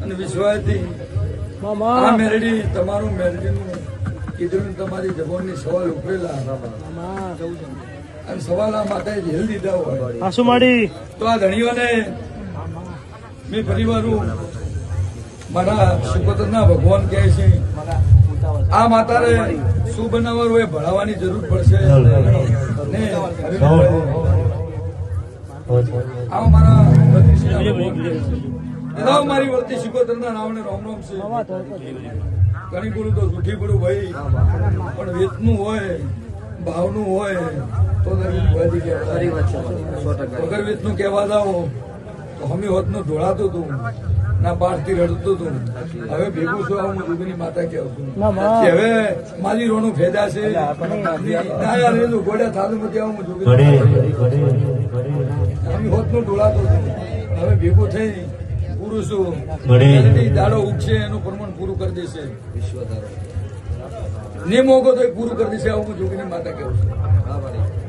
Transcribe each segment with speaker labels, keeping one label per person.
Speaker 1: અને વિશ્વાસથી આ મેરડી તમારું મેરડીનું કીધું તમારી જબાનની સવાલ ઉપરેલા અને સવાલ આ માતાએ જેલ દીધા હોય તો આ ધણીઓને મેં પરિવાર મારા સુપતના ભગવાન કહે છે આ માતાને શું બનાવવાનું એ ભણાવવાની જરૂર પડશે આ મારા મારી વર્તી શિકોતર ના નામને રોમ રોમ છે ઘણી બોલું તો જૂઠી બોલું ભાઈ પણ વેતનું હોય ભાવનું હોય તો વગર વેતનું કહેવા જાઓ તો હમી હોતનું ઢોળાતું હતું ના પાઠથી રડતું હતું હવે ભેગું છું હું જુગની માતા કહું છું કે હવે મારી રોનું ફેદા છે ગોડા થાલું નથી આવું જુગની હમી હોતનું ઢોળાતું હતું હવે ભેગું થઈ પુરુષો દાડો ઉગશે એનું પ્રમાણ પૂરું કરી દેશે ને મોગો તો પૂરું કરી દેશે આવું હું જોગીની માતા કહું છું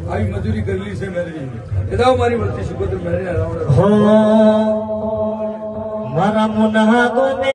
Speaker 1: આવી મજૂરી કરેલી છે મેરી એ મારી વર્તી શીખો તો મેરી
Speaker 2: મારા મુના